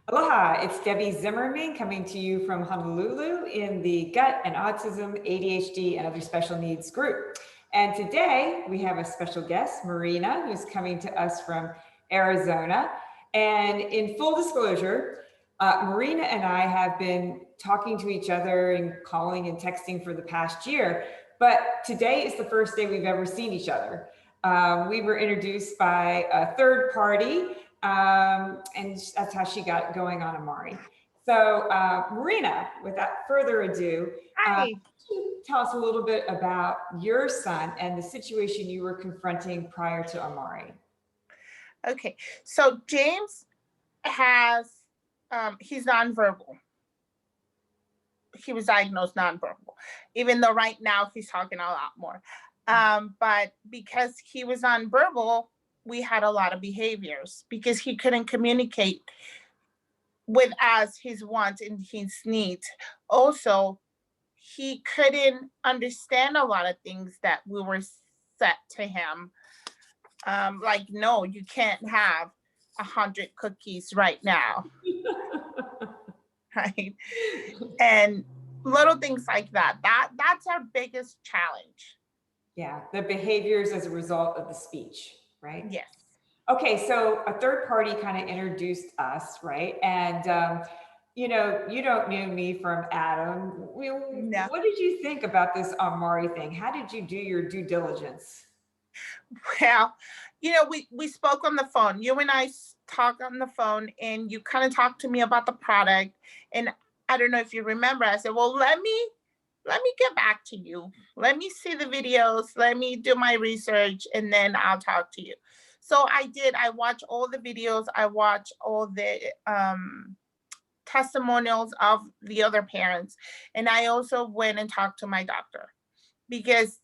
Aloha, it's Debbie Zimmerman coming to you from Honolulu in the Gut and Autism, ADHD, and Other Special Needs group. And today we have a special guest, Marina, who's coming to us from Arizona. And in full disclosure, Marina and I have been talking to each other and calling and texting for the past year, but today is the first day we've ever seen each other. We were introduced by a third party, and that's how she got going on Amari. So, Marina, without further ado, Hi. could you tell us a little bit about your son and the situation you were confronting prior to Amari? Okay. So James has, he's nonverbal. He was diagnosed nonverbal, even though right now he's talking a lot more. But because he was nonverbal, we had a lot of behaviors because he couldn't communicate with us his wants and his needs. Also, he couldn't understand a lot of things that we were set to him. Like, no, you can't have 100 cookies right now, right? And little things like that. That's our biggest challenge. Yeah, the behaviors as a result of the speech, right? Yes. Okay, so a third party kind of introduced us, right? And you don't know me from Adam. No. What did you think about this Amari thing? How did you do your due diligence? Well, we spoke on the phone. You and I talked on the phone, and you kind of talked to me about the product. And I don't know if you remember. I said, "Well, let me get back to you. Let me see the videos. Let me do my research, and then I'll talk to you." So I did. I watched all the videos. I watched all the testimonials of the other parents, and I also went and talked to my doctor because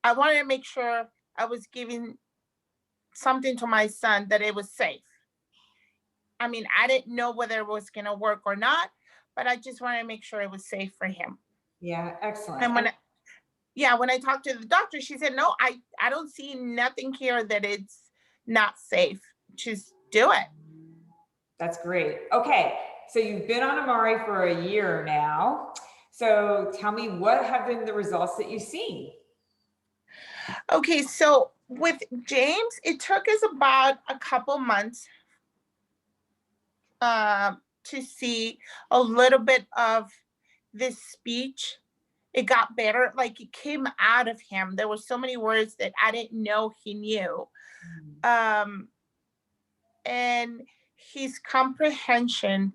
I wanted to make sure I was giving something to my son that it was safe. I mean, I didn't know whether it was going to work or not, but I just wanted to make sure it was safe for him. Yeah, excellent. And when I talked to the doctor, she said, "No, I don't see nothing here that it's not safe. Just do it." That's great. Okay, so you've been on Amari for a year now. So tell me, what have been the results that you've seen? Okay, so with James, it took us about a couple months to see a little bit of this speech. It got better, like it came out of him. There were so many words that I didn't know he knew. Um, and his comprehension,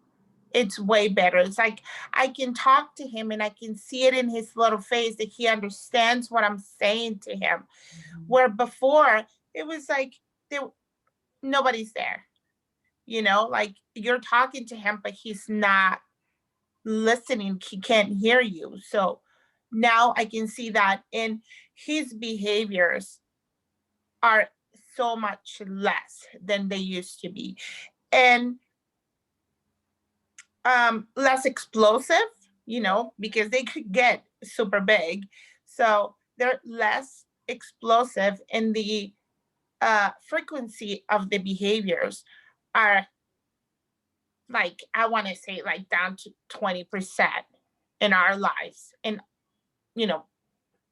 it's way better. It's like I can talk to him and I can see it in his little face that he understands what I'm saying to him. Where before it was like there nobody's there, like you're talking to him, but he's not listening. He can't hear you. So now I can see that in his behaviors are so much less than they used to be. And less explosive, because they could get super big. So they're less explosive, and the frequency of the behaviors are, like, I want to say, like, down to 20% in our lives, and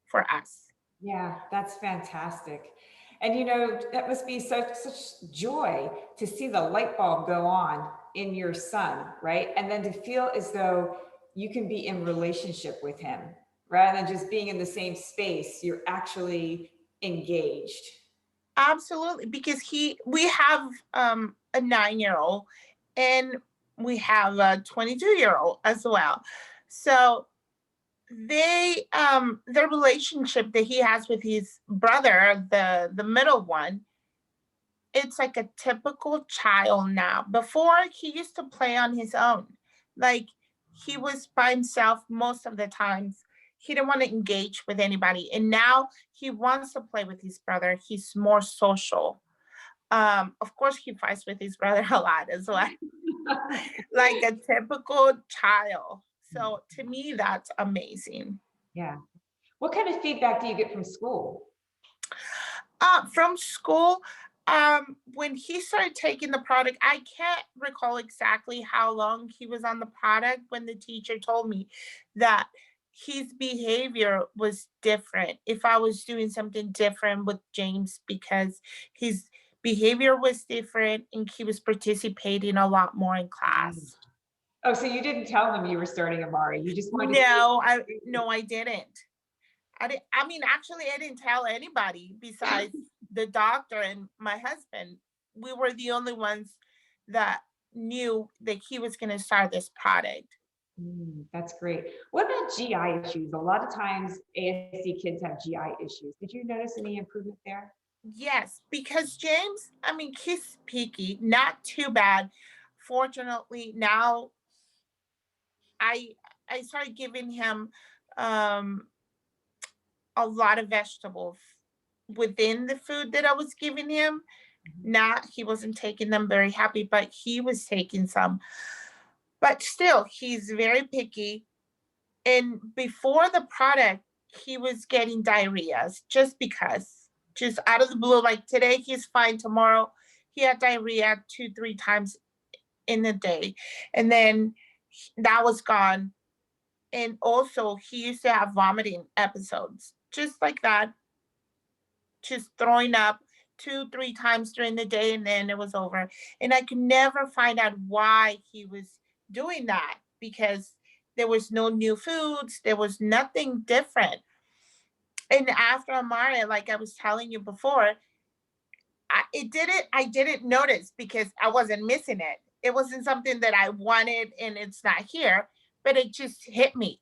for us. Yeah, that's fantastic. And that must be such joy to see the light bulb go on in your son, right? And then to feel as though you can be in relationship with him rather than just being in the same space, you're actually engaged. Absolutely, because we have a 9-year-old, and we have a 22-year-old as well. So their relationship that he has with his brother, the middle one, it's like a typical child now. Before, he used to play on his own. Like, he was by himself most of the times. He didn't want to engage with anybody. And now he wants to play with his brother. He's more social. Of course, he fights with his brother a lot as well, like a typical child. So to me, that's amazing. Yeah. What kind of feedback do you get from school? From school, When he started taking the product, I can't recall exactly how long he was on the product when the teacher told me that his behavior was different. If I was doing something different with James, because his behavior was different and he was participating a lot more in Mm. class. Oh, so you didn't tell them you were starting Amari. You just wanted to see. No, I didn't. I mean, actually, I didn't tell anybody besides the doctor and my husband. We were the only ones that knew that he was going to start this product. That's great. What about GI issues? A lot of times ASD kids have GI issues. Did you notice any improvement there? Yes, because James, I mean, he's picky, not too bad. Fortunately, now I I started giving him um a lot of vegetables within the food that I was giving him. Mhm. Not he wasn't taking them very happy, but he was taking some. But still, he's very picky. And before the product, he was getting diarrheas just because, just out of the blue. Like today, he's fine. Tomorrow, he had diarrhea 2, 3 times in the day. And then that was gone. And also, he used to have vomiting episodes just like that, just throwing up 2, 3 times during the day, and then it was over. And I could never find out why he was doing that, because there was no new foods, there was nothing different. And after Amara, like I was telling you before, I didn't notice because I wasn't missing it. It wasn't something that I wanted and it's not here, but it just hit me.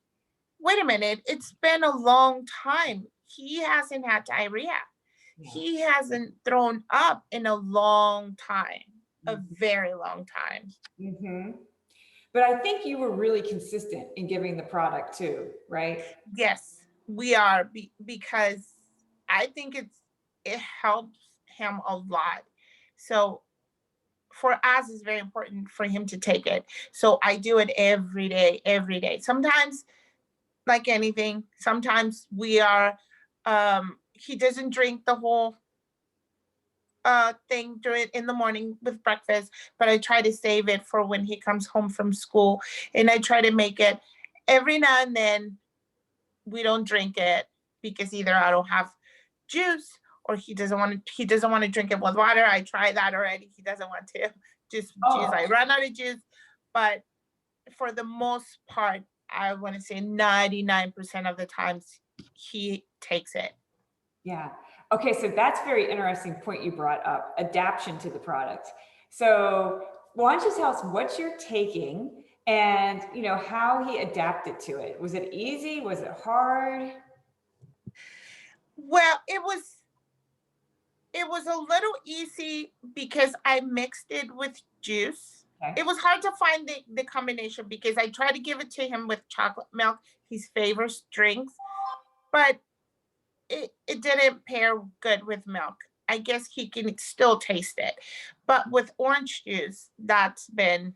Wait a minute, it's been a long time. He hasn't had diarrhea. Yeah. He hasn't thrown up in a long time, a very long time. Mm-hmm. But I think you were really consistent in giving the product too, right? Yes, we are because I think it helps him a lot. So for us, it's very important for him to take it. So I do it every day, every day. Sometimes, like anything, sometimes we are. He doesn't drink the whole thing during in the morning with breakfast, but I try to save it for when he comes home from school, and I try to make it every now and then. We don't drink it because either I don't have juice or he doesn't want to drink it with water. I tried that already. He doesn't want to just juice. Oh, I run out of juice, but for the most part, I want to say 99% of the times he takes it. yeah. Okay, so that's a very interesting point you brought up, adaptation to the product. So why don't you tell us what you're taking and how he adapted to it? Was it easy? Was it hard? Well, it was a little easy because I mixed it with juice. Okay. It was hard to find the combination because I tried to give it to him with chocolate milk, his favorite drinks, but it didn't pair good with milk. I guess he can still taste it. But with orange juice, that's been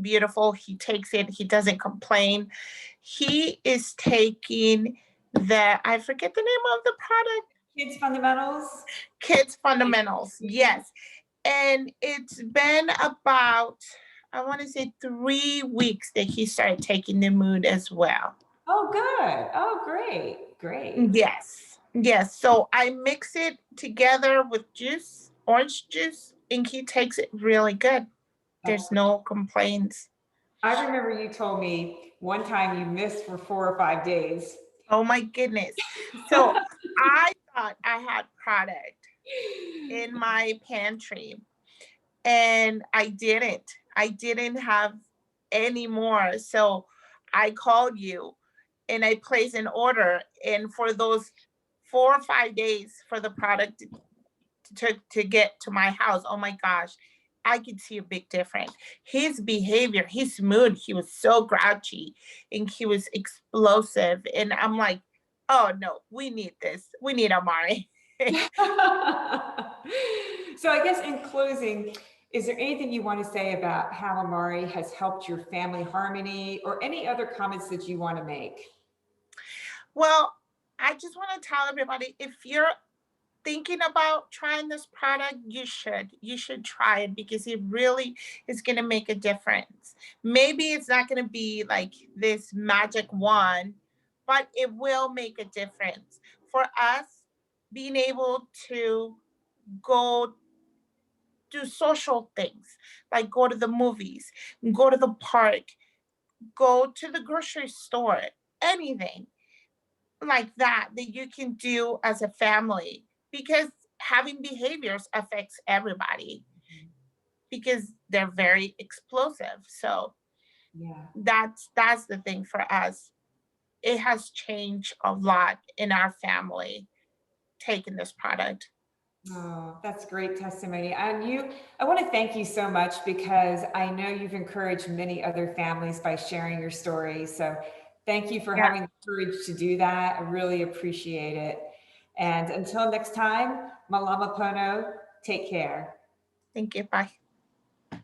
beautiful. He takes it, he doesn't complain. He is taking I forget the name of the product, Kids fundamentals? Kids Fundamentals. Yes. And it's been about, I want to say 3 weeks that he started taking the mood as well. Oh, good. Oh, great. Great. Yes. Yes. So I mix it together with juice, orange juice, and he takes it really good. That's There's no complaints. I remember you told me one time you missed for 4 or 5 days. Oh my goodness. So I thought I had product in my pantry and I didn't. I didn't have any more. So I called you and I placed an order. And for those 4 or 5 days for the product to get to my house, oh my gosh, I could see a big difference. His behavior, his mood, he was so grouchy and he was explosive. And I'm like, oh no, we need this. We need Amari. So I guess in closing, is there anything you want to say about how Amari has helped your family harmony or any other comments that you want to make? Well, I just want to tell everybody if you're thinking about trying this product, you should. You should try it because it really is going to make a difference. Maybe it's not going to be like this magic wand, but it will make a difference. For us, being able to go do social things, like go to the movies, go to the park, go to the grocery store, anything like that that you can do as a family, because having behaviors affects everybody because they're very explosive. So Yeah. that's the thing for us. It has changed a lot in our family taking this product. Oh, that's great testimony. I want to thank you so much because I know you've encouraged many other families by sharing your story. So thank you for Yeah. having the courage to do that. I really appreciate it. And until next time, Malama Pono, take care. Thank you. Bye.